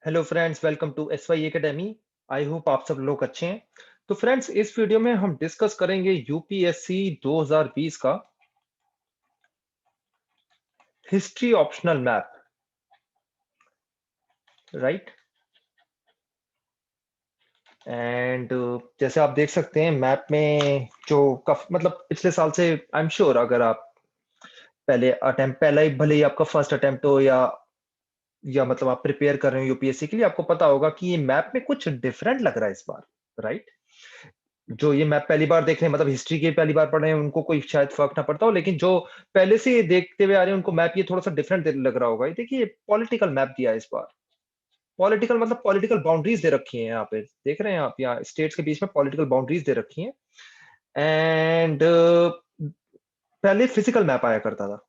Hello friends, welcome to S Y academy. I hope आप सब लोग अच्छे हैं। तो फ्रेंड्स, इस वीडियो में हम डिस्कस करेंगे यूपीएससी 2020 का history optional map. Right. And जैसे आप देख सकते हैं मैप में जो मतलब पिछले साल से आई एम श्योर, अगर आप पहला ही भले ही आपका फर्स्ट अटेम्प्ट हो या मतलब आप प्रिपेयर कर रहे हो यूपीएससी के लिए, आपको पता होगा कि ये मैप में कुछ डिफरेंट लग रहा है इस बार। राइट। जो ये मैप पहली बार देख रहे हैं, मतलब हिस्ट्री के पहली बार पढ़ रहे हैं, उनको कोई शायद फर्क ना पड़ता हो, लेकिन जो पहले से ये देखते हुए आ रहे हैं उनको मैप ये थोड़ा सा डिफरेंट लग रहा होगा। ये देखिए, पॉलिटिकल मैप दिया है इस बार। पॉलिटिकल मतलब पॉलिटिकल बाउंड्रीज दे रखी हैं, यहाँ पे देख रहे हैं आप, यहाँ स्टेट्स के बीच में पॉलिटिकल बाउंड्रीज दे रखी हैं। एंड पहले फिजिकल मैप आया करता था।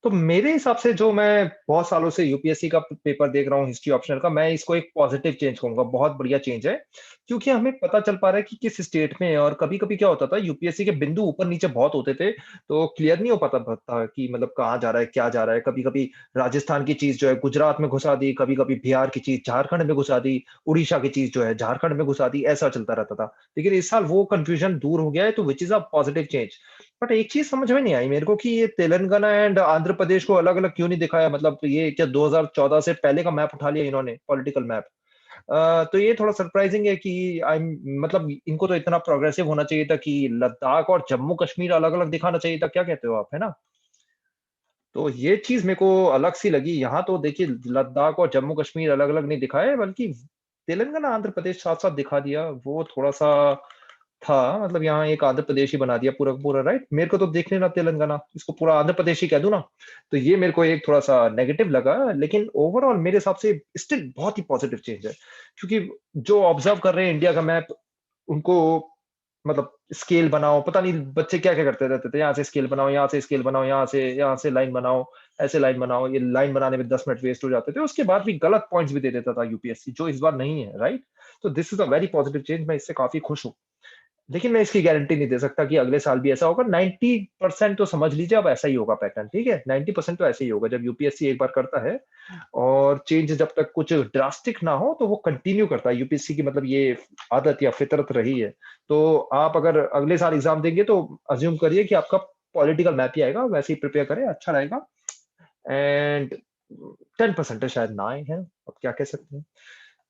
तो मेरे हिसाब से, जो मैं बहुत सालों से यूपीएससी का पेपर देख रहा हूँ हिस्ट्री ऑप्शनल का, मैं इसको एक पॉजिटिव चेंज कहूंगा, बहुत बढ़िया चेंज है। क्योंकि हमें पता चल पा रहा है कि किस स्टेट में है। और कभी कभी क्या होता था, यूपीएससी के बिंदु ऊपर नीचे बहुत होते थे, तो क्लियर नहीं हो पाता था कि मतलब कहाँ जा रहा है, क्या जा रहा है। कभी कभी राजस्थान की चीज जो है गुजरात में घुसा दी, कभी कभी बिहार की चीज झारखंड में घुसा दी, उड़ीसा की चीज जो है झारखंड में घुसा दी, ऐसा चलता रहता था। लेकिन इस साल वो कंफ्यूजन दूर हो गया है, तो which is a positive change. But एक चीज समझ में नहीं आई मेरे को कि ये तेलंगाना एंड आंध्र प्रदेश को अलग अलग क्यों नहीं दिखाया। मतलब ये क्या 2014 से पहले का मैप उठा लिया इन्होंने, पॉलिटिकल मैप। तो ये थोड़ा सरप्राइजिंग है कि आई मतलब इनको तो इतना प्रोग्रेसिव होना चाहिए था कि लद्दाख और जम्मू कश्मीर अलग अलग दिखाना चाहिए था। क्या कहते हो आप, है ना? तो ये चीज मेरे को अलग सी लगी। यहाँ तो देखिए, लद्दाख और जम्मू कश्मीर अलग अलग नहीं दिखाए, बल्कि तेलंगाना आंध्र प्रदेश साथ साथ दिखा दिया। वो थोड़ा सा था, मतलब यहाँ एक आंध्र प्रदेश ही बना दिया पूरा का पूरा। राइट। मेरे को तो देखने ना तेलंगाना, इसको पूरा आंध्र प्रदेश ही कह दूं ना। तो ये मेरे को एक थोड़ा सा नेगेटिव लगा, लेकिन ओवरऑल मेरे हिसाब से स्टिल बहुत ही पॉजिटिव चेंज है। क्योंकि जो ऑब्जर्व कर रहे हैं इंडिया का मैप, उनको मतलब स्केल बनाओ, पता नहीं बच्चे क्या क्या करते रहते थे, यहाँ से स्केल बनाओ, यहाँ से स्केल बनाओ, यहाँ से लाइन बनाओ, ऐसे लाइन बनाओ। ये लाइन बनाने में 10 मिनट वेस्ट हो जाते थे, उसके बाद भी गलत पॉइंट्स भी दे देता था यूपीएससी, जो इस बार नहीं है। राइट। तो this is a very positive change, मैं इससे काफी खुश हूँ। लेकिन मैं इसकी गारंटी नहीं दे सकता कि अगले साल भी ऐसा होगा। 90% तो समझ लीजिए अब ऐसा ही होगा पैटर्न। ठीक है, 90% तो ऐसे ही होगा जब यूपीएससी एक बार करता है। और चेंज जब तक कुछ ड्रास्टिक ना हो, तो वो कंटिन्यू करता है यूपीएससी की, मतलब ये आदत या फितरत रही है। तो आप अगर अगले साल एग्जाम देंगे, तो अज्यूम करिए कि आपका पॉलिटिकल मैप ही आएगा, वैसे ही प्रिपेयर करें, अच्छा रहेगा। एंड 10% शायद ना आए हैं, अब क्या कह सकते हैं।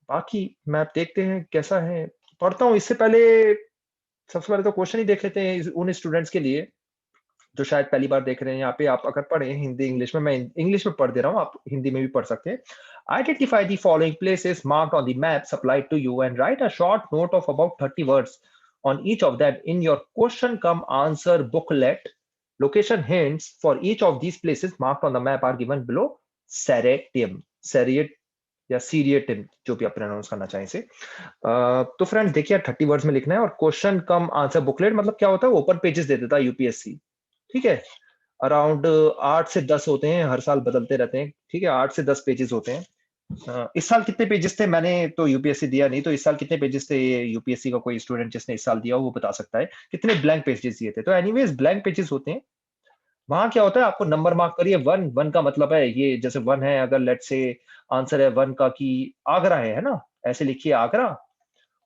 बाकी मैप देखते हैं कैसा है। पढ़ता हूँ इससे पहले, सबसे पहले तो क्वेश्चन ही देख लेते हैं उन स्टूडेंट्स के लिए जो शायद पहली बार देख रहे हैं। यहाँ पे आप अगर पढ़े हिंदी इंग्लिश में, मैं इंग्लिश में पढ़ दे रहा हूँ, आप हिंदी में भी पढ़ सकते हैं। Identify the following places marked on the map supplied to you and write a short note of about 30 words on each of them in your question come answer booklet. Location hints for each of these places marked on the map are given below. Seriatim, Seriat या सीरियटिम, जो भी आप pronounce करना चाहें इसे। तो friends देखिए, 30 words में लिखना है। और क्वेश्चन कम आंसर बुकलेट मतलब क्या होता है, ओपन पेजेस दे देता है यूपीएससी। ठीक है। अराउंड 8 से 10 होते हैं, हर साल बदलते रहते हैं। ठीक है, 8 से 10 पेजेस होते हैं। इस साल कितने पेजेस थे, मैंने तो यूपीएससी दिया नहीं, तो इस साल कितने पेजेस थे, ये यूपीएससी का कोई स्टूडेंट जिसने इस साल दिया हो वो बता सकता है कितने ब्लैंक पेजेस दिए थे। तो एनीवेज ब्लैंक पेजेस होते हैं। वहां क्या होता है, आपको नंबर मार्क करिए। वन, वन का मतलब है ये, जैसे वन है, अगर लेट से आंसर है वन का कि आगरा है ना, ऐसे लिखिए आगरा।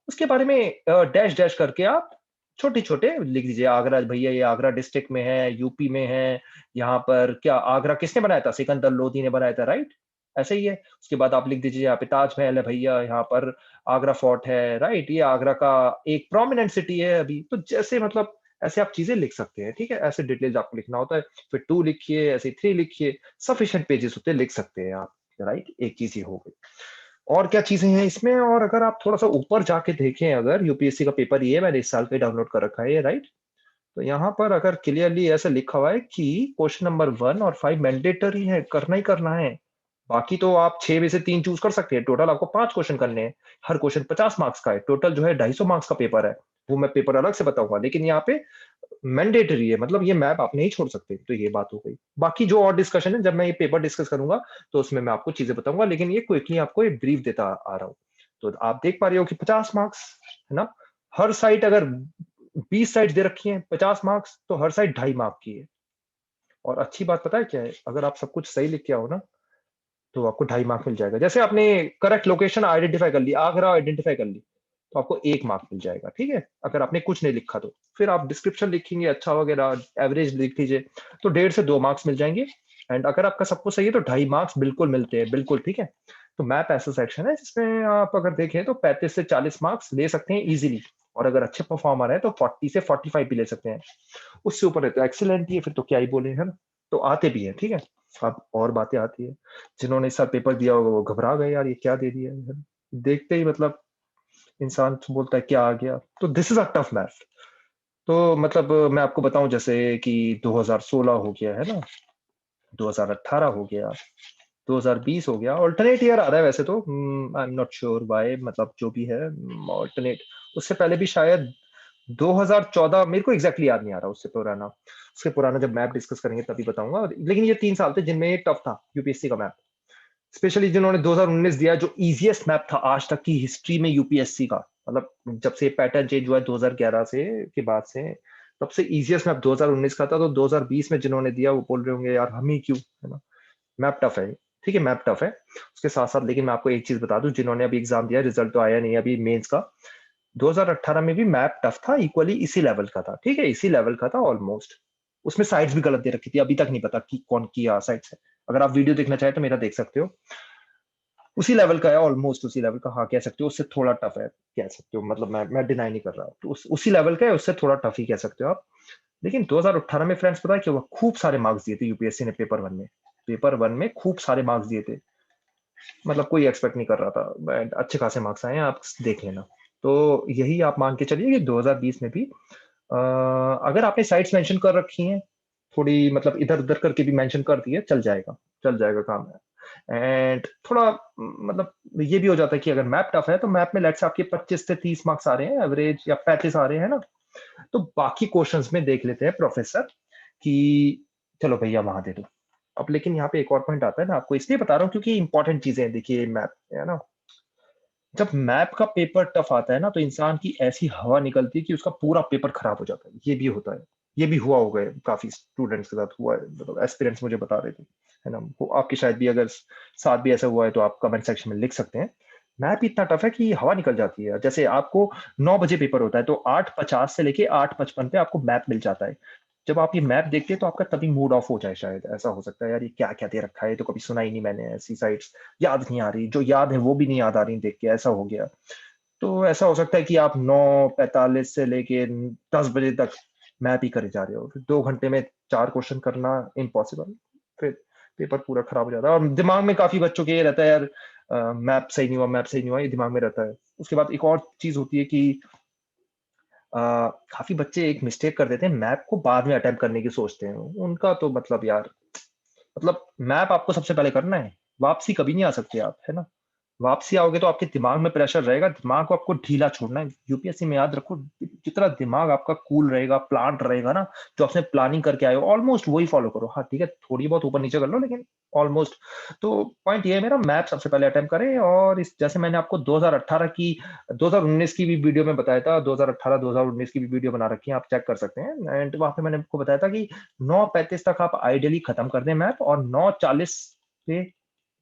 उसके बारे में डैश डैश करके आप छोटे छोटे लिख दीजिए, आगरा भैया ये आगरा डिस्ट्रिक्ट में है, यूपी में है। यहाँ पर क्या आगरा किसने बनाया था, सिकंदर लोधी ने बनाया था। राइट। ऐसे ही है। उसके बाद आप लिख दीजिए यहाँ पे ताजमहल है भैया, यहाँ पर आगरा फोर्ट है। राइट। ये आगरा का एक प्रोमिनेंट सिटी है अभी। तो जैसे मतलब ऐसे आप चीजें लिख सकते हैं। ठीक है, ऐसे डिटेल्स आपको लिखना होता है। फिर टू लिखिए, ऐसे थ्री लिखिए, सफिशिएंट पेजेस होते हैं, लिख सकते हैं आप। राइट। एक चीज ये हो गई। और क्या चीजें हैं इसमें, और अगर आप थोड़ा सा ऊपर जाके देखें, अगर यूपीएससी का पेपर ये मैंने इस साल पे डाउनलोड कर रखा है ये। राइट। तो यहाँ पर अगर क्लियरली ऐसा लिखा हुआ है कि क्वेश्चन नंबर 1 और 5 मैंडेटरी है, करना ही करना है। बाकी तो आप 6 में से 3 चूज कर सकते हैं। टोटल आपको 5 क्वेश्चन करने हैं। हर क्वेश्चन 50 मार्क्स का है। टोटल जो है 250 मार्क्स का पेपर है। वो मैं पेपर अलग से बताऊंगा, लेकिन यहाँ पे मैंडेटरी है, मतलब ये मैप आप नहीं छोड़ सकते। तो ये बात हो गई। बाकी जो और डिस्कशन है, जब मैं ये पेपर डिस्कस करूंगा, तो उसमें मैं आपको चीजें बताऊंगा, लेकिन ये क्विकली आपको एक ब्रीफ देता आ रहा हूँ। तो आप देख पा रहे हो कि 50 मार्क्स है ना। हर साइट अगर 20 साइट दे रखी है, 50 मार्क्स, तो हर साइट 2.5 मार्क की है। और अच्छी बात पता है क्या है, अगर आप सब कुछ सही लिख के आओ ना, तो आपको 2.5 मार्क मिल जाएगा। जैसे आपने करेक्ट लोकेशन आइडेंटिफाई कर ली, आगरा आइडेंटिफाई कर ली, तो आपको 1 मार्क मिल जाएगा, ठीक है? अगर आपने कुछ नहीं लिखा तो। फिर आप डिस्क्रिप्शन लिखेंगे अच्छा वगैरह, एवरेज लिख लीजिए, तो 1.5 से 2 मार्क्स मिल जाएँगे। एंड अगर आपका सब कुछ सही है तो 2.5 मार्क्स बिल्कुल मिलते हैं, बिल्कुल, ठीक है? तो मैप ऐसा सेक्शन है जिसमें आप अगर देखें तो 35 से 40 मार्क्स ले सकते हैं ईज़िली, और अगर अच्छे परफॉर्मर हैं तो 40 से 45 भी ले सकते हैं। उससे ऊपर है तो एक्सीलेंट ही है, फिर तो क्या ही बोले, है ना? तो आते भी हैं, ठीक है? अब और बातें आती है, जिन्होंने इस साल पेपर दिया होगा वो घबरा गए, यार ये क्या दे दिया है? देखते ही मतलब इंसान बोलता है क्या आ गया? तो this is a tough math. तो मतलब मैं आपको बताऊँ जैसे कि 2016 हो गया, है ना? 2018 हो गया, 2020 हो गया, अल्टरनेट ईयर आ रहा है वैसे तो, I am not sure why, मतलब जो भी है अल्टरनेट। उससे पहले भी शायद 2014, मेरे को एग्जैक्टली याद नहीं आ रहा उससे पुराना जब मैप डिस्कस करेंगे तभी बताऊंगा। लेकिन ये 3 साल थे जिनमें ये टफ था यूपीएससी का मैप, स्पेशली जिन्होंने 2019 दिया, जो इजीएस्ट मैप था आज तक की हिस्ट्री में यूपीएससी का। मतलब जब से पैटर्न चेंज हुआ है 2011 से के बाद से, तब से इजीएस्ट मैप 2019 का था। तो 2020 में जिन्होंने दिया वो बोल रहे होंगे यार हम ही क्यों, है ना? मैप टफ है, ठीक है, मैप टफ है। उसके साथ साथ लेकिन मैं आपको एक चीज बता दूं, जिन्होंने अभी एग्जाम दिया, रिजल्ट तो आया नहीं अभी मेंस का, 2018 में भी मैप टफ था, इक्वली इसी लेवल का था, ठीक है, इसी लेवल का था ऑलमोस्ट। उसमें साइड्स भी गलत दे रखी थी, अभी तक नहीं पता कि कौन किया साइड्स है। अगर आप वीडियो देखना चाहे तो मेरा देख सकते हो, उसी लेवल का है, ऑलमोस्ट उसी लेवल का, हाँ कह सकते हो, उससे थोड़ा टफ है कह सकते हो, मतलब मैं डिनाई नहीं कर रहा, तो उसी लेवल का है, उससे थोड़ा टफ ही कह सकते हो आप। लेकिन 2018 में फ्रेंड्स पता है क्या हुआ, खूब सारे मार्क्स दिए थे यूपीएससी ने पेपर वन में, पेपर वन में खूब सारे मार्क्स दिए थे, मतलब कोई एक्सपेक्ट नहीं कर रहा था, बट अच्छे खासे मार्क्स आए हैं, आप देख लेना। तो यही आप मान के चलिए कि 2020 में भी अगर आपने साइट्स मेंशन कर रखी हैं, थोड़ी मतलब इधर उधर करके भी मेंशन कर दिए, चल जाएगा काम है। एंड थोड़ा मतलब ये भी हो जाता है कि अगर मैप टफ है तो मैप में लेट्स से आपके 25 से 30 मार्क्स आ रहे हैं एवरेज, या 35 आ रहे हैं ना, तो बाकी क्वेश्चंस में देख लेते हैं प्रोफेसर कि चलो भैया वहां दे दो। अब लेकिन यहाँ पे एक और पॉइंट आता है, मैं आपको इसलिए बता रहा हूँ क्योंकि इंपॉर्टेंट चीजें हैं, देखिए मैप है ना, जब मैप का पेपर टफ आता है ना तो इंसान की ऐसी हवा निकलती है कि उसका पूरा पेपर खराब हो जाता है, ये भी होता है, ये भी हुआ होगा काफी स्टूडेंट्स के साथ हुआ है, मतलब एस्पिरेंट्स मुझे बता रहे थे, है ना? वो आपके शायद भी अगर साथ भी ऐसा हुआ है तो आप कमेंट सेक्शन में लिख सकते हैं। मैप इतना टफ है कि हवा निकल जाती है, जैसे आपको 9 बजे पेपर होता है तो 8:50 से लेके 8:55 पे आपको मैप मिल जाता है। जब आप ये मैप देखते हैं तो आपका तभी मूड ऑफ हो जाए, शायद ऐसा हो सकता है, यार ये क्या क्या दे रखा है, तो कभी सुना ही नहीं मैंने, ऐसी साइट्स याद नहीं आ रही, जो याद है वो भी नहीं याद आ रही देख के, ऐसा हो गया। तो ऐसा हो सकता है कि आप 9:45 से लेके 10 बजे तक मैप ही करे जा रहे हो, फिर 2 घंटे में 4 क्वेश्चन करना इम्पॉसिबल, फिर पेपर पूरा खराब हो जाता है। और दिमाग में काफी बच्चों के ये रहता है यार, मैप सही नहीं हुआ, मैप सही नहीं हुआ, ये दिमाग में रहता है। उसके बाद एक और चीज होती है कि काफी बच्चे एक मिस्टेक कर देते हैं, मैप को बाद में अटेम्प्ट करने की सोचते हैं, उनका तो मतलब यार, मतलब मैप आपको सबसे पहले करना है, वापसी कभी नहीं आ सकते आप, है ना? वापसी आओगे तो आपके दिमाग में प्रेशर रहेगा, दिमाग को आपको ढीला छोड़ना है। यूपीएससी में याद रखो, जितना दिमाग आपका कूल रहेगा, प्लांट रहेगा ना, जो आपने प्लानिंग करके आए हो ऑलमोस्ट वही फॉलो करो। हाँ ठीक है, थोड़ी बहुत ऊपर नीचे कर लो लेकिन ऑलमोस्ट। तो पॉइंट ये है मेरा, मैप सबसे पहले अटेम्प्ट करें, और इस जैसे मैंने आपको 2018 की 2019 की भी वीडियो में बताया था, 2018 2019 की भी वीडियो बना रखी है, आप चेक कर सकते हैं। एंड वहां पे मैंने आपको बताया था कि 9:35 तक आप आइडियली खत्म कर दें मैप, और 9:40 पे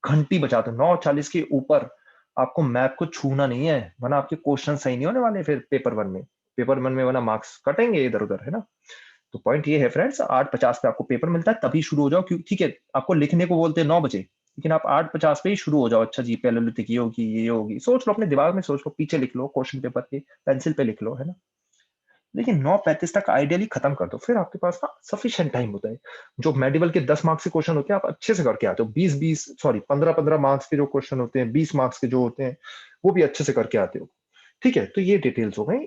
घंटी बजा दो, 9:40 के ऊपर आपको मैप को छूना नहीं है, वरना आपके क्वेश्चन सही नहीं होने वाले फिर पेपर वन में वरना मार्क्स कटेंगे इधर उधर, है ना? तो पॉइंट ये है फ्रेंड्स, 8:50 पे आपको पेपर मिलता है, तभी शुरू हो जाओ, क्योंकि ठीक है आपको लिखने को बोलते हैं 9 बजे, लेकिन आप 8:50 पे ही शुरू हो जाओ। अच्छा जी, पहले लिखी ये होगी, ये होगी, सोच लो अपने दिमाग में, सोच लो, पीछे लिख लो क्वेश्चन पेपर के, पेंसिल पे लिख लो, है ना? लेकिन 9:35 तक आइडियली खत्म कर दो, फिर आपके पास ना सफिशिएंट टाइम होता है। जो मेडिवल के 10 मार्क्स के क्वेश्चन होते हैं आप अच्छे से करके आते हो, 20-20 सॉरी 15-15 मार्क्स के जो क्वेश्चन होते हैं, 20 मार्क्स के जो होते हैं, वो भी अच्छे से करके आते हो। ठीक है, तो ये डिटेल्स हो गई,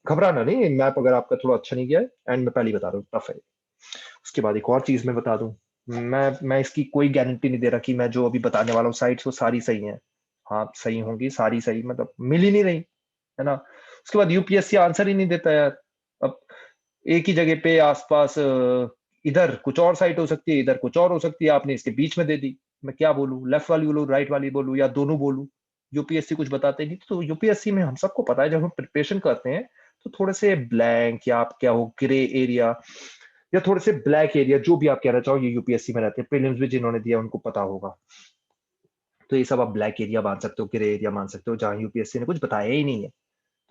घबराना नहीं, मैप अगर आपका थोड़ा अच्छा नहीं गया है, एंड मैं पहले ही बता रहा हूँ टफ है। उसके बाद एक और चीज मैं बता दूं, मैं इसकी कोई गारंटी नहीं दे रहा कि मैं जो अभी बताने वाला हूँ साइट्स वो सारी सही हैं। हाँ सही होंगी, सारी सही, मतलब मिल ही नहीं रही, है ना? उसके बाद यूपीएससी आंसर ही नहीं देता यार। अब एक ही जगह पे आसपास इधर कुछ और साइट हो सकती है, इधर कुछ और हो सकती है, आपने इसके बीच में दे दी। मैं क्या बोलूं, लेफ्ट वाली बोलूं, राइट वाली बोलूं, या दोनों बोलूं? यूपीएससी कुछ बताते नहीं, तो यूपीएससी में हम सबको पता है जब हम प्रिपरेशन करते हैं तो थोड़े से ब्लैंक, या आप क्या हो ग्रे एरिया, या थोड़े से ब्लैक एरिया, जो भी आप कहना चाहो, ये यूपीएससी में रहते हैं। प्रीलिम्स भी जिन्होंने दिया उनको पता होगा। तो ये सब आप ब्लैक एरिया मान सकते हो, ग्रे एरिया मान सकते हो, जहाँ यूपीएससी ने कुछ बताया ही नहीं है।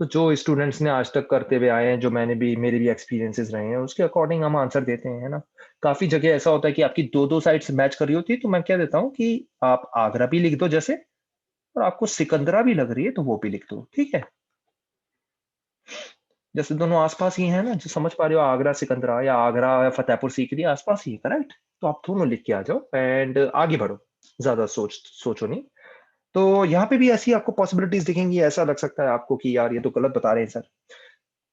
तो जो स्टूडेंट्स ने आज तक करते हुए आए हैं, जो मेरे भी एक्सपीरियंसेस रहे हैं, उसके अकॉर्डिंग हम आंसर देते हैं, है ना? काफ़ी जगह ऐसा होता है कि आपकी 2-2 साइड्स मैच कर रही होती है, तो मैं क्या देता हूँ कि आप आगरा भी लिख दो जैसे, और आपको सिकंदरा भी लग रही है, तो वो भी लिख दो, ठीक है? जैसे दोनों आस-पास ही हैं ना, जो समझ पा रहे हो, आगरा सिकंदरा या आगरा या फतेहपुर सीकरी आस-पास ही है, करेक्ट? तो आप दोनों लिख के आ जाओ एंड आगे बढ़ो, ज़्यादा सोचो नहीं। तो यहाँ पे भी ऐसी आपको पॉसिबिलिटीज़ दिखेंगी, ऐसा लग सकता है आपको कि यार ये तो गलत बता रहे हैं सर।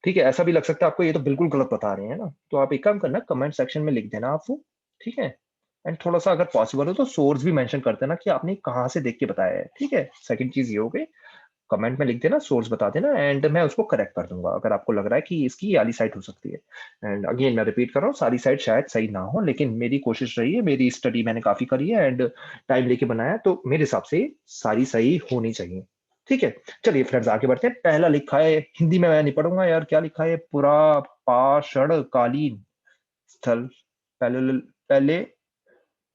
ठीक है, ऐसा भी लग सकता है आपको ये तो बिल्कुल गलत बता रहे हैं ना, तो आप एक काम करना, कमेंट सेक्शन में लिख देना आप वो, ठीक है? एंड थोड़ा-सा अगर पॉसिबल हो तो सोर्स भी मेंशन कर देना कि आपने कहाँ से देख के बताया है, ठीक है? सेकंड चीज़ ये हो गई, कमेंट में लिख देना, सोर्स बता देना एंड मैं उसको करेक्ट कर दूँगा, अगर आपको लग रहा है कि इसकी ये वाली साइट हो सकती है। एंड अगेन मैं रिपीट कर रहा हूँ, सारी साइट शायद सही ना हो, लेकिन मेरी कोशिश रही है, मेरी स्टडी मैंने काफ़ी करी है एंड टाइम लेके बनाया है, तो मेरे हिसाब से सारी सही होनी चाहिए। ठीक है? चलिए फ्रेंड्स आगे बढ़ते हैं। पहला लिखा है, हिंदी में मैं नहीं पढ़ूँगा यार, क्या लिखा है? पुरापाषाणकालीन स्थल, पैलेओल पैले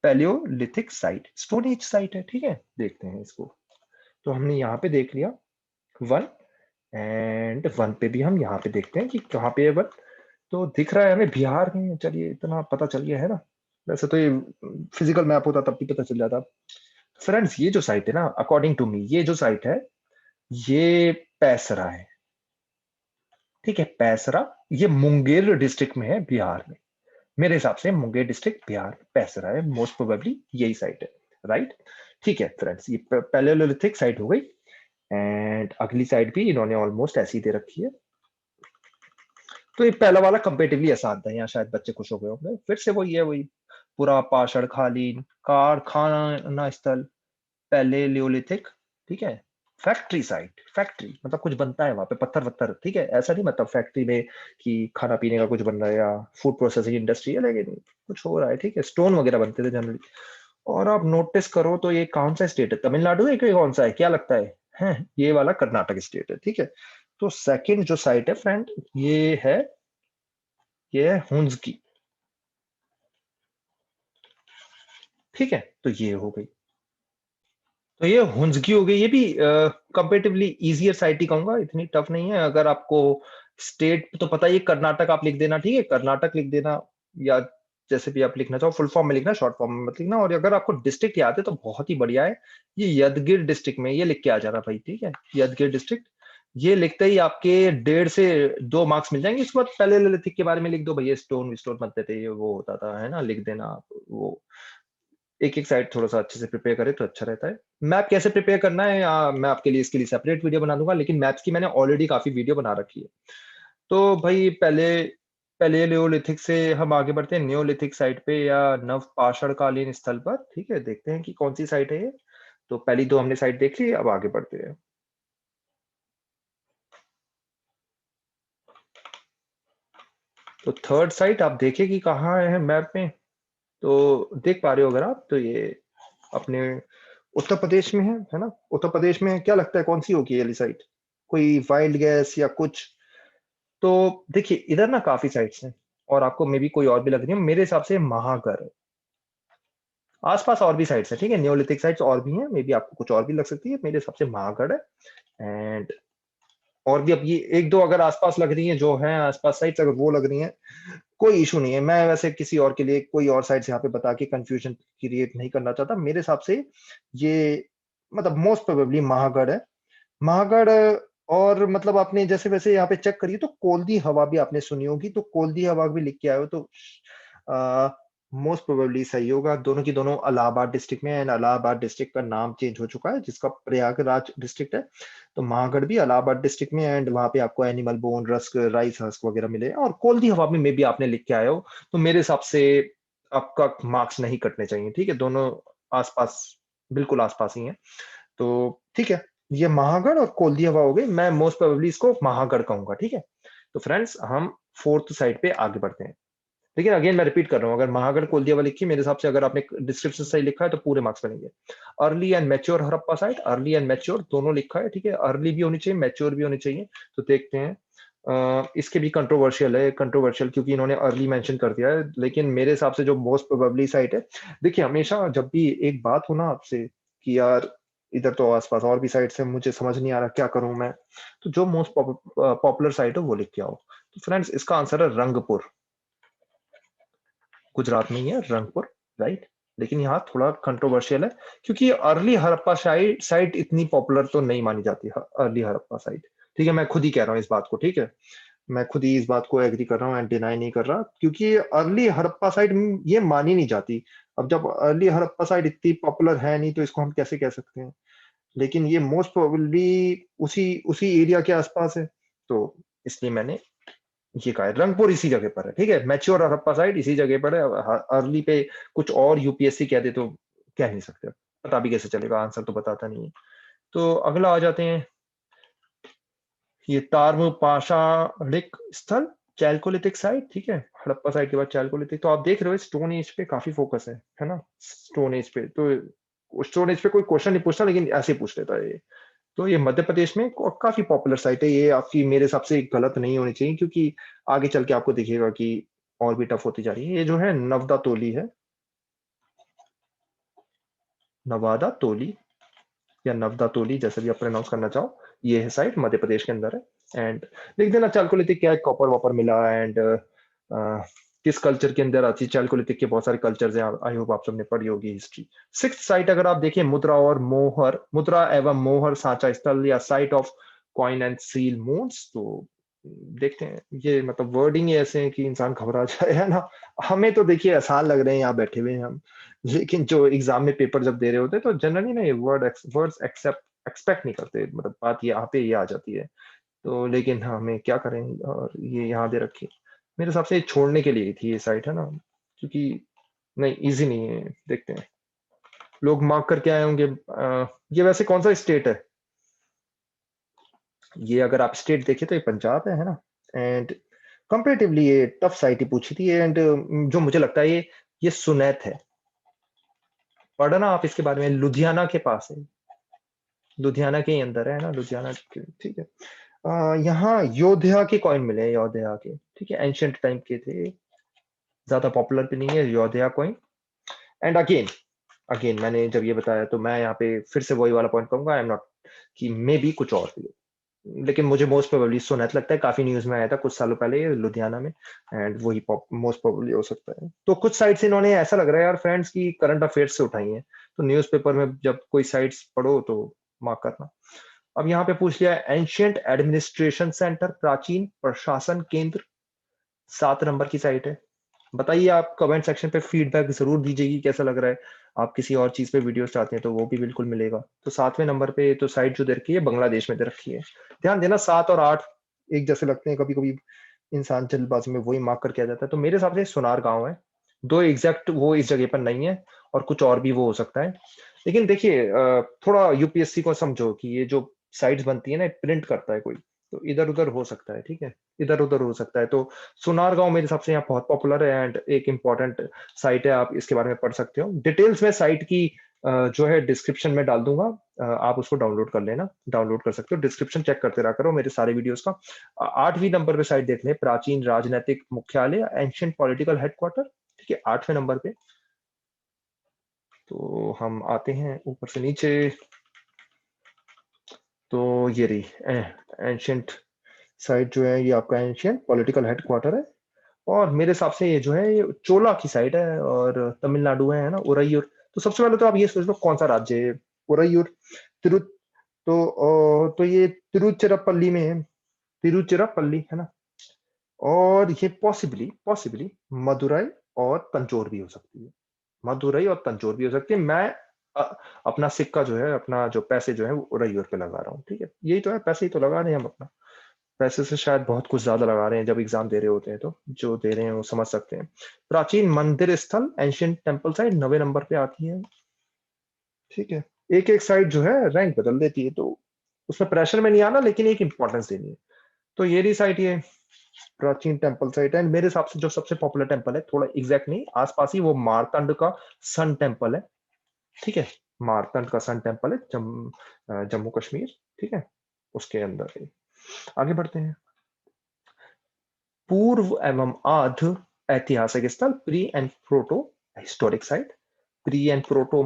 Palaeolithic site, stone age site है, ठीक है? देखते हैं इसको। तो हमने यहाँ पे देख लिया 1 एंड 1 पे भी हम यहाँ पे देखते हैं कि कहाँ पे है 1। तो दिख रहा है हमें बिहार में, चलिए इतना पता चल गया है ना। वैसे तो ये फिजिकल मैप होता तब भी पता चल जाता। फ्रेंड्स ये जो साइट है ना, अकॉर्डिंग टू मी ये जो साइट है, ये पैसरा है। ठीक है, पैसरा, ये मुंगेर डिस्ट्रिक्ट में है बिहार में। मेरे हिसाब से मुंगेर डिस्ट्रिक्ट बिहार में पैसरा है, मोस्ट प्रोबेबली यही साइट है, राइट? ठीक है फ्रेंड्स, ये पैलेओलिथिक साइट हो गई एंड अगली साइड भी इन्होंने ऑलमोस्ट ऐसी दे रखी है। तो ये पहला वाला कंपेरेटिवली आसान था, यहाँ शायद बच्चे खुश हो गए होंगे। फिर से वही पूरा पाषाणकालीन कारखाना स्थल, पैलेलियोलिथिक, ठीक है? फैक्ट्री साइट, फैक्ट्री मतलब कुछ बनता है वहां पे, पत्थर वत्थर, ठीक है? ऐसा नहीं मतलब फैक्ट्री में कि खाना पीने का कुछ बन रहा है या फूड प्रोसेसिंग इंडस्ट्री है, लेकिन कुछ हो रहा है, ठीक है? स्टोन वगैरह बनते थे जनरली। और आप नोटिस करो तो ये कौन सा स्टेट है, तमिलनाडु है कि कौन सा है, क्या लगता है? ये वाला कर्नाटक स्टेट है, ठीक है? तो सेकंड जो साइट है फ्रेंड, ये है, ये है हुंजकी, ठीक है? तो ये हो गई, तो ये हुंजकी हो गई। ये भी कंपेरेटिवली इजियर साइट ही कहूंगा, इतनी टफ नहीं है। अगर आपको स्टेट तो पता ही है, कर्नाटक आप लिख देना, ठीक है? कर्नाटक लिख देना, या जैसे भी आप लिखना चाहो, फुल फॉर्म में लिखना, शॉर्ट फॉर्म में मत लिखना। और अगर आपको डिस्ट्रिक्ट याद है तो बहुत ही बढ़िया है, ये यदगिर डिस्ट्रिक्ट में, ये लिख के आ जाना भाई, ठीक है? यदगिर डिस्ट्रिक्ट, ये लिखते ही आपके 1.5 से 2 मार्क्स मिल जाएंगे। इसके बाद पहले लिथिक के बारे में लिख दो भैया, स्टोन स्टोन बनते थे, ये वो होता था, है ना? लिख देना आप वो, एक-एक साइड थोड़ा-सा अच्छे से प्रिपेयर करें तो अच्छा रहता है। मैप कैसे प्रिपेयर करना है, मैं आपके लिए इसके लिए सेपरेट वीडियो बना दूँगा, लेकिन मैप्स की मैंने ऑलरेडी काफ़ी वीडियो बना रखी है। तो भई पहले पैलेओलिथिक से हम आगे बढ़ते हैं नियोलिथिक साइट पे या नवपाषाणकालीन स्थल पर, ठीक है? देखते हैं कि कौन-सी साइट है ये। तो पहली 2 हमने साइट देख ली, अब आगे बढ़ते हैं। तो थर्ड साइट आप देखिए कि कहाँ है मैप में, तो देख पा रहे हो अगर आप, तो ये अपने उत्तर प्रदेश में है ना? उत्तर प्रदेश में क्या लगता है कौन-सी होगी ये वाली साइट? कोई वाइल्ड गैस या कुछ? तो देखिए इधर ना काफ़ी साइट्स हैं और आपको मे बी कोई और भी लग रही है। मेरे हिसाब से महागढ़ है। आस-पास और भी साइट्स हैं, ठीक है? नियोलिथिक साइट्स और भी हैं, मे बी आपको कुछ और भी लग सकती है। मेरे हिसाब से महागढ़ है एंड और भी अब ये 1-2 अगर आस-पास लग रही हैं, जो हैं आस-पास साइट्स, अगर वो लग रही हैं, कोई इश्यू नहीं है। मैं वैसे किसी और के लिए कोई और साइट्स यहाँ पे बता के कन्फ्यूजन क्रिएट नहीं करना चाहता। मेरे हिसाब से ये मतलब मोस्ट प्रोबेबली महागढ़ है। महागढ़, और मतलब आपने जैसे वैसे यहाँ पे चेक करिए तो कोल्दी हवा भी आपने सुनी होगी, तो कोल्दी हवा भी लिख के आए हो तो मोस्ट प्रोबेबली सही होगा। दोनों की दोनों इलाहाबाद डिस्ट्रिक्ट में है एंड इलाहाबाद डिस्ट्रिक्ट का नाम चेंज हो चुका है, जिसका प्रयागराज डिस्ट्रिक्ट है। तो महागढ़ भी इलाहाबाद डिस्ट्रिक्ट में है एंड वहाँ पे आपको animal bone, rusk, rice husk वगैरह मिले, और कोल्दी हवा में मे बी आपने लिख के आए हो, तो मेरे हिसाब से आपका मार्क्स नहीं कटने चाहिए, ठीक है? दोनों आस-पास, बिल्कुल आस-पास ही हैं। तो ठीक है, ये महागढ़ और कोल्दी हवा हो गई। मैं मोस्ट प्रोबेबली इसको महागढ़ कहूँगा, ठीक है? तो फ्रेंड्स हम 4th साइड पे आगे बढ़ते हैं। लेकिन अगेन मैं रिपीट कर रहा हूँ, अगर महागढ़ कोल्दी हवा लिखी, मेरे हिसाब से अगर आपने डिस्क्रिप्शन सही लिखा है तो पूरे मार्क्स बनेंगे। Early and mature Harappa site, early and mature दोनों लिखा है, ठीक है? अर्ली भी होनी चाहिए, मैच्योर भी होनी चाहिए। तो देखते हैं। इसके भी कंट्रोवर्शियल है, कंट्रोवर्शियल क्योंकि इन्होंने अर्ली मेंशन कर दिया है, लेकिन मेरे हिसाब से जो मोस्ट प्रोबेबली साइट है, देखिए हमेशा जब भी एक बात हो ना आपसे कि यार इधर तो आसपास और भी साइट्स है, मुझे समझ नहीं आ रहा क्या करूं मैं। तो जो मोस्ट पॉपुलर साइट है वो लिख के आओ। तो फ्रेंड्स इसका आंसर है रंगपुर। गुजरात में ही है रंगपुर, राइट। लेकिन यहाँ थोड़ा कंट्रोवर्शियल है, क्योंकि अर्ली हड़प्पा साइट इतनी पॉपुलर तो नहीं मानी जाती अर्ली हड़प्पा साइट। ठीक है, मैं खुद ही कह रहा हूँ इस बात को, ठीक है, मैं खुद ही इस बात को एग्री कर रहा हूँ एंड डिनाई नहीं कर रहा, क्योंकि अर्ली हड़प्पा साइट ये मानी नहीं जाती। अब जब अर्ली हड़प्पा साइट इतनी पॉपुलर है नहीं तो इसको हम कैसे कह सकते हैं। लेकिन ये मोस्ट प्रोबेबली उसी उसी एरिया के आसपास है, तो इसलिए मैंने ये कहा है। रंगपुर इसी जगह पर है, ठीक है, मैच्योर हड़प्पा साइट इसी जगह पर है। अर्ली पे कुछ और यूपीएससी कह दे तो कह नहीं सकते, पता भी कैसे चलेगा, आंसर तो बताता नहीं है। तो अगला आ जाते हैं, ये तारम पाषाणिक स्थल, चैल्कोलिथिक साइट, ठीक है, हड़प्पा साइट के बाद चैल्कोलिथिक। तो आप देख रहे हो स्टोन एज पे काफी फोकस है ना, स्टोन एज पे। तो स्टोन एज पे कोई क्वेश्चन नहीं पूछता, लेकिन ऐसे ही पूछ लेता है ये। तो ये मध्य प्रदेश में काफी पॉपुलर साइट है, ये आपकी मेरे हिसाब से गलत नहीं होनी चाहिए, क्योंकि आगे चल के आपको दिखेगा कि और भी टफ होती जा रही है। ये जो है नवदा तोली है, नवादा तोली या नवदा तोली, जैसे भी आप प्रोनाउंस करना चाहो, ये है साइट मध्य प्रदेश के अंदर है। एंड लिख देना चालकोलिथिक क्या है, कॉपर वॉपर मिला। एंड किस कल्चर के अंदर आती है चालकोलिथिक के, बहुत सारे कल्चर्स हैं, आई होप आप सबने पढ़ी होगी हिस्ट्री। सिक्स्थ साइट अगर आप देखें, मुद्रा और मोहर, मुद्रा एवं मोहर सांचा स्थल या site of coin and seal moons. तो देखते हैं, ये मतलब वर्डिंग ही ऐसे है कि इंसान घबरा जाए, है ना। हमें तो देखिए आसान लग रहे हैं, यहाँ बैठे हुए हैं हम, लेकिन जो एग्जाम में पेपर जब दे रहे होते हैं तो जनरली ना ये वर्ड्स एक्सेप्ट एक्सपेक्ट नहीं करते, मतलब बात यहाँ पे ये आ जाती है। तो लेकिन हाँ, हमें क्या करें, और ये यहाँ दे रखी है। मेरे हिसाब से ये छोड़ने के लिए थी ये साइट, है ना, क्योंकि नहीं, इजी नहीं है। देखते हैं, लोग मार्क करके आए होंगे। ये वैसे कौन सा स्टेट है, ये अगर आप स्टेट देखें तो ये पंजाब है ना। एंड कंपेरेटिवली ये टफ साइट ही पूछी थी। एंड जो मुझे लगता है ये सुनैत है, पढ़ना आप इसके बारे में, लुधियाना के पास है, लुधियाना के ही अंदर है ना, लुधियाना के, ठीक है। यहाँ योध्या के कॉइन मिले हैं, योध्या के, ठीक है, एंशियंट टाइम के थे, ज्यादा पॉपुलर भी नहीं है योध्या कॉइन। एंड अगेन अगेन मैंने जब ये बताया तो मैं यहाँ पे फिर से वही वाला पॉइंट कहूंगा, आई एम नॉट कि मे बी कुछ और भी हो। लेकिन मुझे मोस्ट प्रोबेबली सोनेट लगता है, काफी न्यूज में आया था कुछ सालों पहले ये लुधियाना में। एंड वही मोस्ट प्रोबेबली हो सकता है। तो कुछ साइट्स इन्होंने ऐसा लग रहा है यार फ्रेंड्स की करंट अफेयर्स से उठाई हैं, तो न्यूज़पेपर में जब कोई साइट्स पढ़ो तो मार्क करना। अब यहाँ पे पूछ लिया एंशियंट एडमिनिस्ट्रेशन सेंटर, प्राचीन प्रशासन केंद्र, 7 नंबर की साइट है। बताइए, आप कमेंट सेक्शन पे फीडबैक जरूर दीजिएगी कैसा लग रहा है। आप किसी और चीज पे वीडियो चाहते हैं तो वो भी बिल्कुल मिलेगा। तो 7वें नंबर पे तो साइट जो दे रखी है बांग्लादेश में दे रखी है। ध्यान देना, 7 और 8 एक जैसे लगते हैं कभी कभी, इंसान जल्दबाजी में वही मार्क करके आ जाता है। तो मेरे हिसाब से सुनार गांव है, दो एग्जैक्ट वो इस जगह पर नहीं है, और कुछ और भी वो हो सकता है। लेकिन देखिए थोड़ा यूपीएससी को समझो कि ये जो साइट्स बनती है ना, प्रिंट करता है कोई, तो इधर उधर हो सकता है, ठीक है, इधर उधर हो सकता है। तो सुनार गांव मेरे हिसाब से यहाँ बहुत पॉपुलर है एंड एक इंपॉर्टेंट साइट है, आप इसके बारे में पढ़ सकते हो। डिटेल्स में साइट की जो है डिस्क्रिप्शन में डाल दूंगा, आप उसको डाउनलोड कर लेना, डाउनलोड कर सकते हो, डिस्क्रिप्शन चेक करते रहा करो मेरे सारे वीडियोस का। 8वीं नंबर पे साइट देख ले, प्राचीन राजनैतिक मुख्यालय, एंशियंट पॉलिटिकल हेडक्वार्टर, ठीक है, 8वें नंबर पे। तो हम आते हैं ऊपर से नीचे, तो ये रही एंशियंट साइट जो है, ये आपका एंशियंट पॉलिटिकल हेडक्वार्टर है। और मेरे हिसाब से ये जो है ये चोला की साइड है, और तमिलनाडु है ना, उरैयूर। तो सबसे पहले तो आप ये सोच लो कौन सा राज्य है उरैयूर। तिरु तो ये तिरुचिरापल्ली में है, तिरुचिरापल्ली है ना। और ये पॉसिबली पॉसिबली मदुरई और तंजौर भी हो सकती है, मदुरई और तंजौर भी हो सकती है। मैं अ, अपना सिक्का जो है, अपना जो पैसे जो है वो उरैयूर पे लगा रहा हूँ, ठीक है, यही तो है, पैसे ही तो लगा रहे हैं हम अपना। पैसे से शायद बहुत कुछ ज्यादा लगा रहे हैं, जब एग्जाम दे रहे होते हैं तो जो दे रहे हैं वो समझ सकते हैं। प्राचीन मंदिर स्थल, एंशियंट टेम्पल साइट 9वें नंबर पे आती है, ठीक है। एक एक साइट जो है रैंक बदल देती है, तो उसमें प्रेशर में नहीं आना, लेकिन एक इंपॉर्टेंस देनी है। तो ये रही साइट, ये प्राचीन टेम्पल साइट है। मेरे हिसाब से जो सबसे पॉपुलर टेम्पल है, थोड़ा एग्जैक्ट नहीं, आसपास ही, वो मारतंड का सन टेम्पल है, ठीक है, मारतंड का सन टेम्पल है, जम्मू कश्मीर, ठीक है, उसके अंदर है। आगे बढ़ते हैं। पूर्व एवं आध ऐतिहासिक स्थल, pre and proto historic site, pre and proto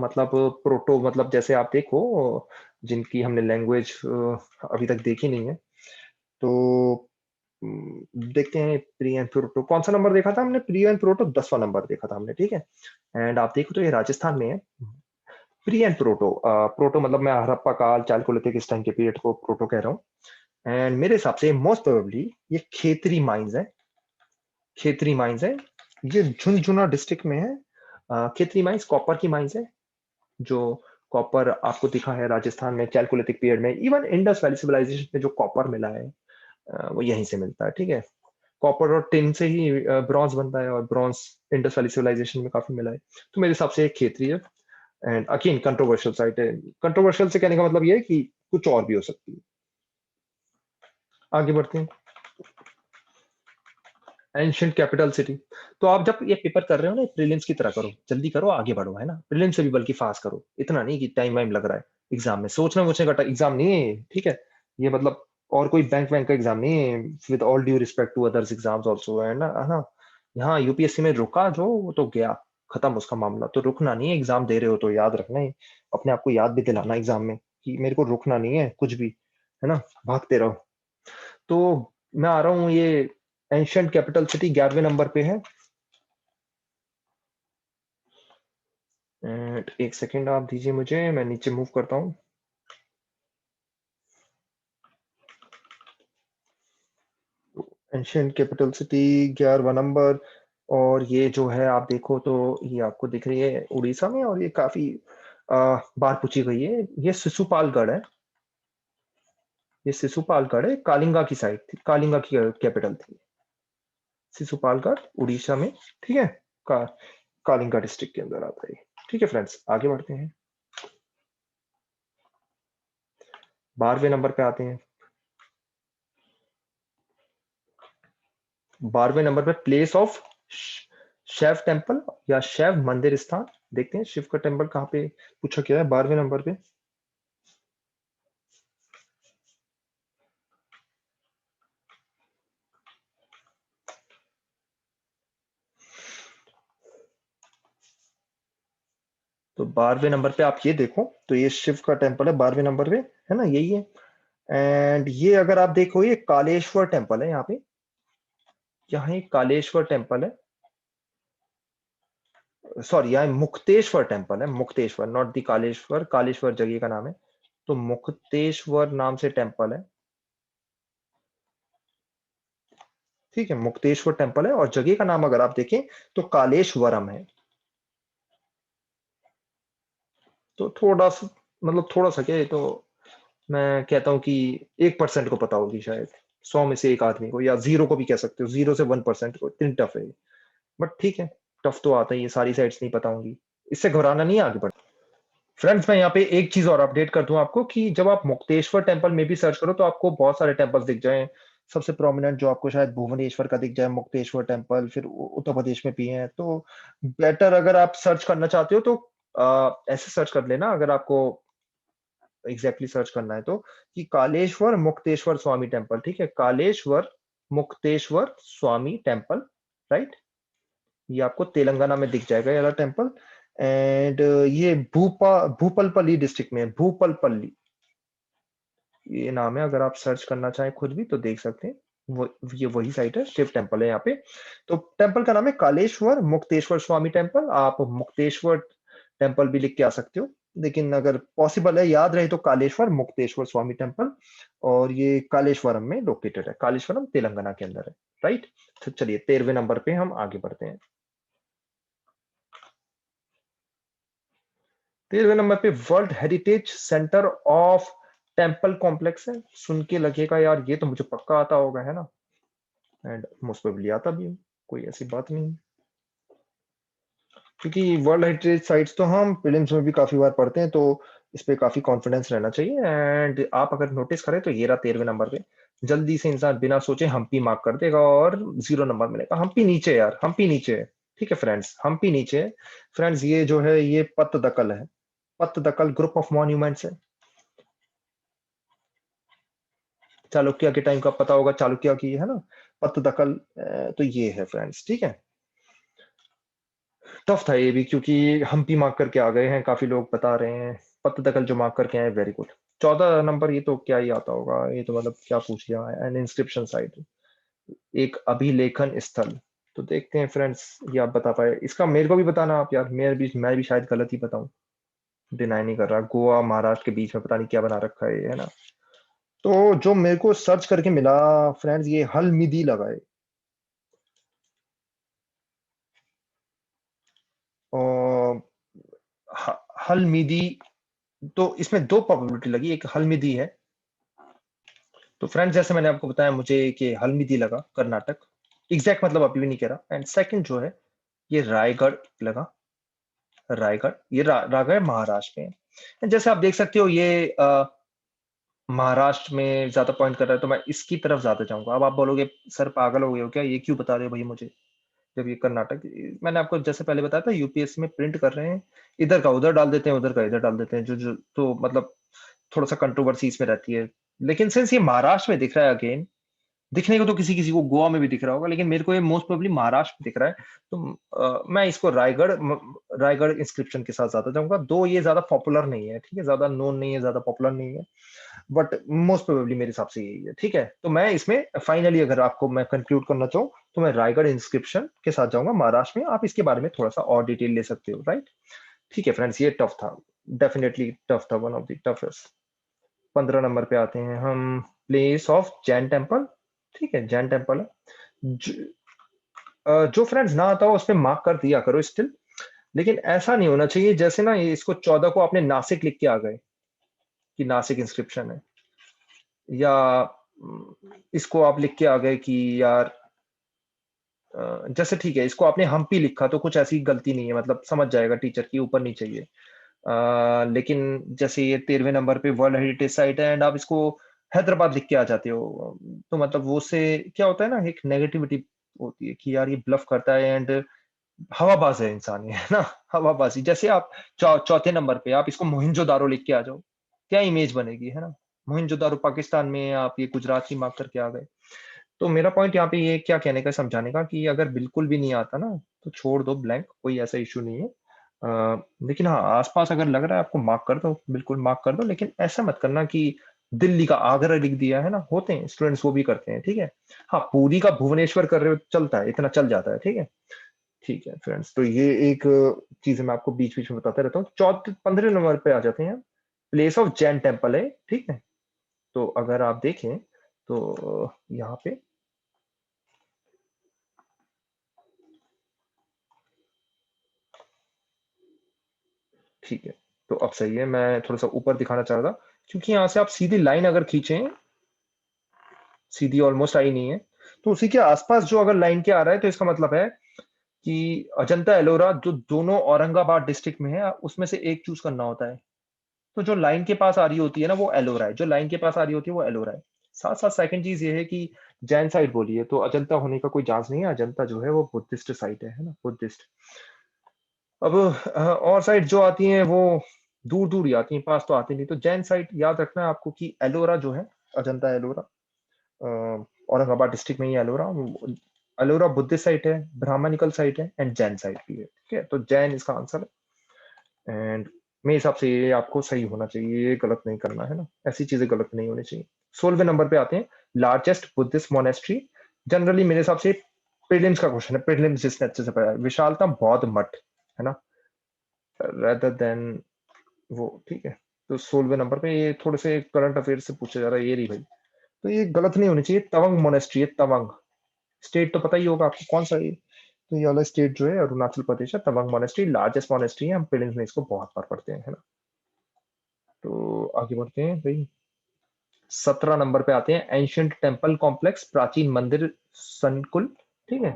मतलब जैसे आप देखो जिनकी हमने लैंग्वेज अभी तक देखी नहीं है, तो देखते हैं प्री एंड प्रोटो कौन सा नंबर देखा था हमने। प्री एंड प्रोटो 10वां नंबर देखा था हमने, ठीक है। एंड आप देखो तो ये राजस्थान में है। प्री एंड प्रोटो, प्रोटो मतलब मैं हड़प्पा काल चालकोलिथिक इस टाइम के पीरियड को प्रोटो कह रहा हूँ। एंड मेरे हिसाब से मोस्ट प्रोबेबली ये खेतरी माइंस है। खेतरी माइंस है, ये झुंझुनू डिस्ट्रिक्ट में है। खेतरी माइंस कॉपर की माइंस है, जो कॉपर आपको दिखा है राजस्थान में चालकोलिथिक पीरियड में। इवन इंडस वैली सिविलाइजेशन में जो कॉपर मिला है वो यहीं से मिलता है, ठीक है। कॉपर और टिन से ही ब्रॉन्ज बनता है, और ब्रॉन्ज इंडस वैली सिविलाइजेशन में काफी मिला है। तो मेरे हिसाब से एक खेतरी है। एंड अगेन कंट्रोवर्शियल साइट है। कंट्रोवर्शियल से कहने का मतलब ये है कि कुछ और भी हो सकती है। आगे बढ़ते हैं। Ancient capital city. तो आप जब ये पेपर कर रहे हो ना, प्रीलिम्स की तरह करो, जल्दी करो, आगे बढ़ो, है ना। प्रीलिम्स से भी बल्कि फास्ट करो, इतना नहीं कि टाइम वाइम लग रहा है। एग्जाम में सोचना वोचने का एग्जाम नहीं है, ठीक है। ये मतलब और कोई बैंक वैंक का एग्जाम नहीं है, with all due respect to others exams also, है ना। यहाँ यूपीएससी में रुका जो, वो तो गया, खत्म उसका मामला। तो रुकना नहीं है, एग्जाम दे रहे हो तो याद रखना है। अपने आप को याद भी दिलाना एग्जाम में कि मेरे को रुकना नहीं है कुछ भी, है ना। भागते रहो। तो मैं आ रहा हूँ, ये एंशियंट कैपिटल सिटी 11वें नंबर पे है। एंड एक सेकेंड आप दीजिए मुझे, मैं नीचे मूव करता हूँ। एंशियंट कैपिटल सिटी 11वां नंबर। और ये जो है आप देखो तो ये आपको दिख रही है उड़ीसा में, और ये काफी बार पूछी गई है। ये शिशुपालगढ़ है। ये शिशुपालगढ़ है, कालिंगा की साइड थी, कालिंगा की कैपिटल थी शिशुपालगढ़, उड़ीसा में, ठीक है। का, कालिंगा डिस्ट्रिक्ट के अंदर आता है। ठीक है फ्रेंड्स, आगे बढ़ते हैं। 12वें नंबर पे आते हैं। 12वें नंबर पे प्लेस ऑफ शैव टेम्पल या शैव मंदिर स्थान। देखते हैं शिव का टेम्पल कहाँ पे पूछा गया है 12वें नंबर पे। तो 12वें नंबर पे आप ये देखो, तो ये शिव का टेम्पल है 12वें नंबर पे, है ना, यही है। एंड ये अगर आप देखो, ये कालेश्वर टेम्पल है यहाँ पे। यहाँ एक कालेश्वर टेम्पल है, सॉरी यहाँ मुक्तेश्वर टेम्पल है, मुक्तेश्वर, नॉट दी कालेश्वर। कालेश्वर जगह का नाम है, तो मुक्तेश्वर नाम से टेम्पल है, ठीक है। मुक्तेश्वर टेम्पल है, और जगह का नाम अगर आप देखें तो कालेश्वरम है। तो थोड़ा सा, मतलब थोड़ा सा क्या है, तो मैं कहता हूँ कि 1% को पता होगी शायद, 100 में से एक आदमी को, या जीरो को भी कह सकते हो, 0 से 1% को। इतनी टफ है, बट ठीक है। टफ तो आता ही है, सारी साइड्स नहीं पता होंगी, इससे घबराना नहीं है, आगे बढ़। फ्रेंड्स मैं यहाँ पे एक चीज और अपडेट कर दूं आपको, कि जब आप मुक्तेश्वर टेम्पल में भी सर्च करो तो आपको बहुत सारे टेम्पल्स दिख जाए। सबसे प्रोमिनेंट जो आपको शायद भुवनेश्वर का दिख जाए, मुक्तेश्वर टेम्पल, फिर उत्तर प्रदेश में भी है। तो बेटर अगर आप सर्च करना चाहते हो तो ऐसे सर्च कर लेना, अगर आपको एग्जैक्टली सर्च करना है तो, कि कालेश्वर मुक्तेश्वर स्वामी टेम्पल, ठीक है। कालेश्वर मुक्तेश्वर स्वामी टेम्पल, राइट। ये आपको तेलंगाना में दिख जाएगा ये वाला टेम्पल। एंड ये भूपलपल्ली डिस्ट्रिक्ट में है, भूपलपल्ली ये नाम है। अगर आप सर्च करना चाहें खुद भी तो देख सकते हैं। वो ये वही साइट है, शिव टेम्पल है यहाँ पे। तो टेम्पल का नाम है कालेश्वर मुक्तेश्वर स्वामी टेम्पल। आप मुक्तेश्वर टेम्पल भी लिख के आ सकते हो, लेकिन अगर पॉसिबल है याद रहे तो कालेश्वर मुक्तेश्वर स्वामी टेम्पल। और ये कालेश्वरम में लोकेटेड है, कालेश्वरम तेलंगाना के अंदर है, राइट। तो चलिए 13वें नंबर पे हम आगे बढ़ते हैं। 13वें नंबर पे world heritage centre of temple complex है। सुन के लगेगा यार ये तो मुझे पक्का आता होगा, है ना। एंड मोस्ट प्रोबेबली आता भी हूँ, कोई ऐसी बात नहीं है। क्योंकि वर्ल्ड हेरिटेज साइट्स तो हम प्रीलिम्स में भी काफी बार पढ़ते हैं, तो इस पे काफी कॉन्फिडेंस रहना चाहिए। एंड आप अगर नोटिस करें तो ये रहा 13वें नंबर पे। जल्दी से इंसान बिना सोचे हम्पी मार्क कर देगा और 0 नंबर मिलेगा। हम्पी नीचे है यार, हम्पी नीचे है, ठीक है फ्रेंड्स, हम्पी नीचे है। फ्रेंड्स ये जो है ये पत्तदकल है। पत्तदकल ग्रुप ऑफ मॉन्यूमेंट्स है। चालुक्य के टाइम का पता होगा, चालुक्य की, है ना, पत्तदकल। तो ये है फ्रेंड्स, ठीक है। टफ था ये भी, क्योंकि हम भी मार्क करके आ गए हैं, काफी लोग बता रहे हैं। पत्तदकल जो मार्क करके आए, वेरी गुड। 14 नंबर, ये तो क्या ही आता होगा, ये तो मतलब क्या पूछ लिया। एन इंस्क्रिप्शन साइट, एक अभिलेखन स्थल। तो देखते हैं फ्रेंड्स, ये आप बता पाए इसका, मेरे को भी बताना आप यार, मैं भी शायद गलत ही बताऊं। डिनाई नहीं कर रहा, गोवा महाराष्ट्र के बीच में पता नहीं क्या बना रखा है ये, है ना। तो जो मेरे को सर्च करके मिला फ्रेंड्स, ये हलमिदी लगा है। और हलमिदी, तो इसमें दो प्रोबेबिलिटी लगी, एक हलमिदी है। तो फ्रेंड्स, जैसे मैंने आपको बताया मुझे कि हलमिदी लगा कर्नाटक, एग्जैक्ट मतलब अभी भी नहीं कह रहा। एंड सेकंड जो है, ये रायगढ़ लगा। रायगढ़, ये रायगढ़ महाराष्ट्र में है। जैसे आप देख सकते हो, ये महाराष्ट्र में ज्यादा पॉइंट कर रहा है, तो मैं इसकी तरफ ज्यादा जाऊंगा। अब आप बोलोगे सर पागल हो गए हो क्या, ये क्यों बता रहे हो भाई मुझे, जब ये कर्नाटक। मैंने आपको जैसे पहले बताया था, यूपीएससी में प्रिंट कर रहे हैं, इधर का उधर डाल देते हैं, उधर का इधर डाल देते हैं, जो जो तो मतलब थोड़ा सा कंट्रोवर्सी इसमें रहती है। लेकिन सिंस ये महाराष्ट्र में दिख रहा है अगेन, दिखने को तो किसी किसी को गोवा में भी दिख रहा होगा, लेकिन मेरे को ये मोस्ट प्रोबेबली महाराष्ट्र में दिख रहा है। तो मैं इसको रायगढ़ इंस्क्रिप्शन के साथ ज्यादा जाऊंगा। दो ये ज्यादा पॉपुलर नहीं है, ठीक है, ज्यादा नोन नहीं है, ज्यादा पॉपुलर नहीं है, बट मोस्ट प्रोबेबली मेरे हिसाब से यही है, ठीक है। तो मैं इसमें फाइनली अगर आपको मैं कंक्लूड करना चाहूँ, तो मैं रायगढ़ इंस्क्रिप्शन के साथ जाऊंगा महाराष्ट्र में। आप इसके बारे में थोड़ा सा और डिटेल ले सकते हो, राइट। ठीक है फ्रेंड्स, ये टफ था, डेफिनेटली टफ था, one of the toughest. 15 number पे आते हैं हम, प्लेस ऑफ जैन टेम्पल। ठीक है, जैन टेम्पल है। ज- जो फ्रेंड्स ना आता हो उस पर मार्क कर दिया करो स्टिल। लेकिन ऐसा नहीं होना चाहिए जैसे ना, ये इसको 14 को आपने नासिक लिख के आ गए कि नासिक इंस्क्रिप्शन है, या इसको आप लिख के आ गए कि यार जैसे ठीक है, इसको आपने हम्पी लिखा तो कुछ ऐसी गलती नहीं है, मतलब समझ जाएगा टीचर की, ऊपर नहीं चाहिए। लेकिन जैसे ये 13वें नंबर पे वर्ल्ड हेरिटेज साइट है, एंड आप इसको हैदराबाद लिख के आ जाते हो, तो मतलब वो से क्या होता है ना, एक नेगेटिविटी होती है कि यार ये ब्लफ करता है, एंड हवाबाज है इंसान ये, है ना। हवाबाजी। जैसे आप चौथे नंबर पे आप इसको मोहिंजोदारो लिख के आ जाओ, क्या इमेज बनेगी, है ना। मोहिंजोदारो पाकिस्तान में, आप ये गुजरात की मार्क करके आ गए। तो मेरा पॉइंट यहाँ पे ये क्या कहने का, समझाने का, कि अगर बिल्कुल भी नहीं आता ना, तो छोड़ दो ब्लैंक, कोई ऐसा इशू नहीं है। लेकिन हाँ, आसपास अगर लग रहा है आपको, मार्क कर दो, बिल्कुल मार्क कर दो, लेकिन ऐसा मत करना कि दिल्ली का आगरा लिख दिया, है ना। होते हैं स्टूडेंट्स, वो भी करते हैं, ठीक है। हाँ, पूरी का भुवनेश्वर कर रहे हो चलता है, इतना चल जाता है, ठीक है। ठीक है फ्रेंड्स, तो ये एक चीज मैं आपको बीच बीच में बताते रहता हूँ। 15 नंबर पे आ जाते हैं, प्लेस ऑफ जैन टेम्पल है, ठीक है। तो अगर आप देखें, तो यहाँ पे, ठीक है, तो अब सही है। मैं थोड़ा सा ऊपर दिखाना चाह रहा था, क्योंकि यहाँ से आप सीधी लाइन अगर खींचें, सीधी ऑलमोस्ट आई नहीं है, तो उसी के आसपास जो अगर लाइन के आ रहा है, तो इसका मतलब है कि अजंता एलोरा जो दोनों औरंगाबाद डिस्ट्रिक्ट में है, उसमें से एक चूज करना होता है। तो जो लाइन के पास आ रही होती है ना, वो एलोरा है, जो लाइन के पास आ रही होती है वो एलोरा है। साथ साथ सेकंड चीज ये है कि जैन साइड बोली है, तो अजंता होने का कोई चांस नहीं है। अजंता जो है वो बुद्धिस्ट साइट है ना, बुद्धिस्ट। अब और साइड जो आती हैं वो दूर दूर ही आती हैं, पास तो आती नहीं। तो जैन साइड याद रखना है आपको कि एलोरा जो है, अजंता एलोरा, औरंगाबाद डिस्ट्रिक्ट में ही एलोरा। एलोरा बुद्धिस्ट साइट है, ब्राह्मणिकल साइट है, एंड जैन साइट भी है, ठीक है। तो जैन इसका आंसर है। एंड मेरे हिसाब से ये आपको सही होना चाहिए, ये गलत नहीं करना है ना, ऐसी चीजें गलत नहीं होनी चाहिए। 16वें नंबर पे आते हैं, लार्जेस्ट बुद्धिस्ट मोनेस्ट्री। जनरली मेरे हिसाब से प्रीलिम्स का क्वेश्चन है, प्रीलिम्स जिसने अच्छे से पढ़ा है, विशालतम बौद्ध मठ, है ना, रेदर देन वो, ठीक है। तो 16वें नंबर पे ये थोड़े से करंट अफेयर से पूछा जा रहा है, ये रही भाई। तो ये गलत नहीं होनी चाहिए। तवंग मोनेस्ट्री है, तवंग। स्टेट तो पता ही होगा आपको कौन सा है ये। तो ये वाला स्टेट जो है अरुणाचल प्रदेश है। तवंग मोनेस्ट्री लार्जेस्ट मोनेस्ट्री है, हम प्रीलिम्स में इसको बहुत बार पढ़ते हैं, है ना। तो आगे बढ़ते हैं भाई। 17 नंबर पे आते हैं, एंशियंट टेम्पल कॉम्प्लेक्स, प्राचीन मंदिर संकुल, ठीक है।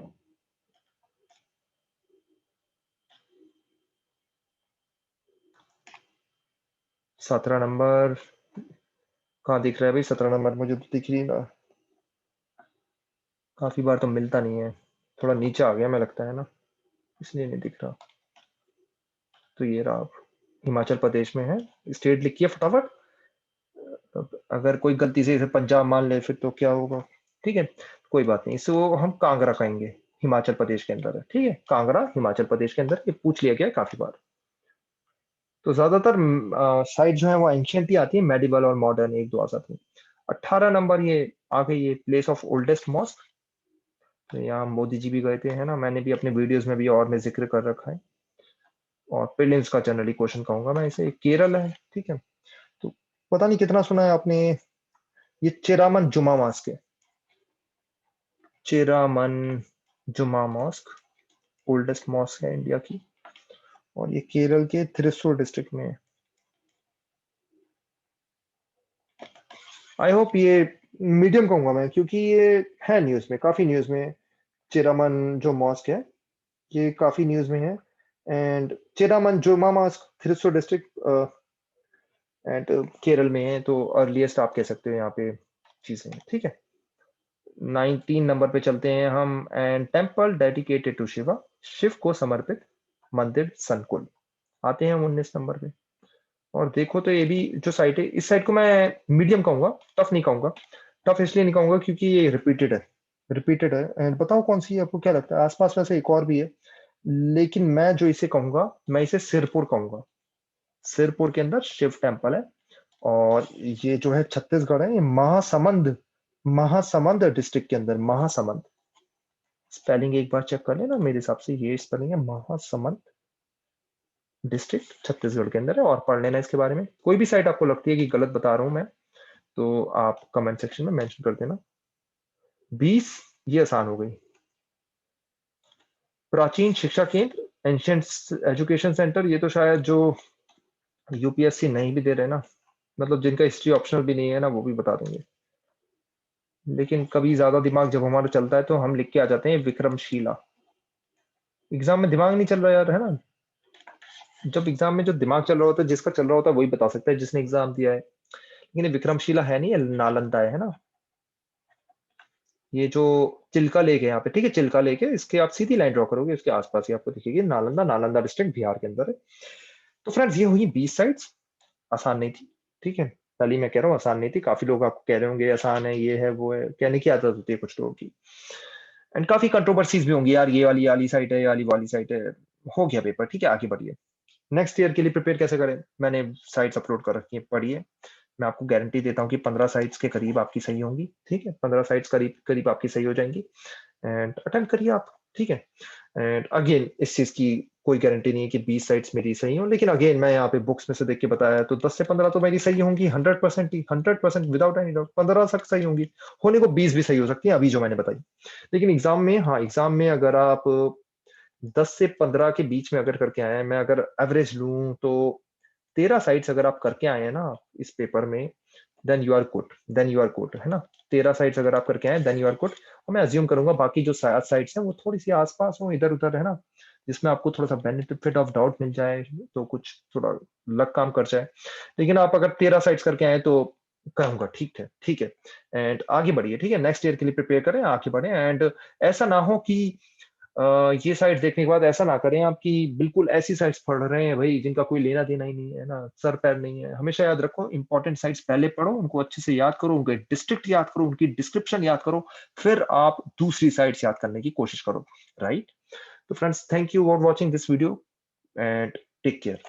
17 नंबर कहाँ दिख रहा है भाई, 17 नंबर मुझे तो दिख ही नहीं रहा। काफी बार तो मिलता नहीं है, थोड़ा नीचे आ गया मैं लगता है ना, इसलिए नहीं दिख रहा। तो ये रहा, हिमाचल प्रदेश में है। स्टेट लिखिए फटाफट। अब अगर कोई गलती से इसे पंजाब मान ले फिर तो क्या होगा, ठीक है। कोई बात नहीं, इसको हम कांगड़ा कहेंगे। हिमाचल प्रदेश के अंदर है, ठीक है, कांगड़ा हिमाचल प्रदेश के अंदर, ये पूछ लिया गया है काफी बार। तो ज्यादातर साइट जो है वो एंशियंट ही आती है, मेडिवल और मॉडर्न एक दो आ जाती है। 18 नंबर ये आ गई ये प्लेस ऑफ ओल्डेस्ट मॉस्क। तो यहाँ मोदी जी भी गए थे, है ना, मैंने भी अपने वीडियोस में भी और में जिक्र कर रखा है। और प्रीलिम्स का जनरली क्वेश्चन कहूंगा मैं इसे, केरल है, ठीक है। तो पता नहीं कितना सुना है आपने, ये चेरामन जुमा मॉस्क है, Cheraman Juma mask, oldest mask है इंडिया की, और ये केरल के थ्रिसुर डिस्ट्रिक्ट में है। आई होप ये मीडियम कहूंगा मैं, क्योंकि ये है न्यूज में, काफी न्यूज में। चेरामन जो मॉस्क है ये काफी न्यूज में है। And Cheraman Juma mosque Thrissur district and Kerala में है, तो अर्लीस्ट आप कह सकते हो यहाँ पे चीजें, ठीक है। 19 नंबर पे चलते हैं हम, and temple dedicated to Shiva, Shiv को समर्पित मंदिर संकुल। आते हैं हम 19 नंबर पे। और देखो तो ये भी जो साइट है, इस साइट को मैं मीडियम कहूंगा, टफ नहीं कहूंगा। टफ इसलिए नहीं कहूंगा क्योंकि ये रिपीटेड है, रिपीटेड है। एंड बताओ कौन सी है, आपको क्या लगता है? आसपास वैसे एक और भी है, लेकिन मैं जो इसे कहूंगा, मैं इसे सिरपुर कहूंगा। सिरपुर के अंदर शिव टेम्पल है। और ये जो है छत्तीसगढ़ है, ये महासमंद, महासमंद डिस्ट्रिक्ट के अंदर, महासमंद। स्पेलिंग एक बार चेक कर लेना, मेरे हिसाब से ये स्पेलिंग है महासमंद डिस्ट्रिक्ट, छत्तीसगढ़ के अंदर है। और पढ़ लेना इसके बारे में, कोई भी साइट आपको लगती है कि गलत बता रहा हूं मैं, तो आप कमेंट सेक्शन में मेंशन कर देना। 20, ये आसान हो गई। प्राचीन शिक्षा केंद्र, एंशियंट एजुकेशन सेंटर, ये तो शायद जो यूपीएससी नहीं भी दे रहे ना, मतलब जिनका हिस्ट्री ऑप्शनल भी नहीं है ना, वो भी बता देंगे। लेकिन कभी ज्यादा दिमाग जब हमारा चलता है तो हम लिख के आ जाते हैं विक्रमशिला। एग्जाम में दिमाग नहीं चल रहा यार, है ना। जब एग्जाम में जो दिमाग चल रहा होता है, जिसका चल रहा होता है वही बता सकता है, जिसने एग्जाम दिया है। लेकिन ये विक्रमशिला है नहीं, ये नालंदा है ना। ये जो चिल्का लेक है यहाँ पे, ठीक है, चिल्का लेक है, इसके आप सीधी लाइन ड्रॉ करोगे, उसके आसपास ही आपको दिखेगी नालंदा, नालंदा डिस्ट्रिक्ट बिहार के अंदर है। तो फ्रेंड्स ये हुई 20 साइट्स। आसान नहीं थी, ठीक है, पहले ही मैं कह रहा हूँ आसान नहीं थी। काफी लोग आपको कह रहे होंगे आसान है, ये है वो है, कहने की आदत होती है कुछ लोगों की। एंड काफी कंट्रोवर्सीज भी होंगी यार, ये वाली साइट है, ये वाली साइट है। हो गया पेपर, ठीक है, आगे बढ़िए। नेक्स्ट ईयर के लिए प्रिपेयर कैसे करें, मैंने साइट्स अपलोड कर रखी है, पढ़िए। मैं आपको गारंटी देता हूँ कि 15 साइट्स के करीब आपकी सही होंगी, ठीक है, 15 साइट्स करीब करीब आपकी सही हो जाएंगी। एंड अटेम्प्ट करिए आप, ठीक है। एंड अगेन इस चीज की कोई गारंटी नहीं है कि 20 साइट्स मेरी सही हो, लेकिन अगेन मैं यहाँ पे बुक्स में से देख के बताया, तो 10 से 15 तो मेरी सही होंगी 100% ही, 100% विदाउट एनी डाउट। 15 तक सही होंगी, होने को 20 भी सही हो सकती है, अभी जो मैंने बताई। लेकिन एग्जाम में, हाँ एग्जाम में अगर आप 10 से 15 के बीच में अगर करके आए हैं, मैं अगर एवरेज लूं तो 13 साइट्स अगर आप करके आए हैं ना इस पेपर में, then you are good, then you are good, है ना। 13 साइट्स अगर आप करके आए देन यू आर गुड। और मैं अज्यूम करूंगा बाकी जो 7 साइट्स हैं वो थोड़ी सी आसपास हो, इधर उधर, है ना, जिसमें आपको थोड़ा सा बेनिफिट ऑफ डाउट मिल जाए, तो कुछ थोड़ा लक काम कर जाए। लेकिन आप अगर 13 साइट्स करके आए तो कहूंगा ठीक है, ठीक है। एंड आगे बढ़िए, ठीक है, नेक्स्ट ईयर के लिए प्रिपेयर करें, आगे बढ़े। एंड ऐसा ना हो कि ये साइट्स देखने के बाद ऐसा ना करें आप कि बिल्कुल ऐसी साइट्स पढ़ रहे हैं भाई जिनका कोई लेना देना ही नहीं है ना, सर पैर नहीं है। हमेशा याद रखो, इंपॉर्टेंट साइट्स पहले पढ़ो, उनको अच्छे से याद करो, उनके डिस्ट्रिक्ट याद करो, उनकी डिस्क्रिप्शन याद करो, फिर आप दूसरी साइट्स याद करने की कोशिश करो, राइट। तो friends, thank you for watching this video and take care.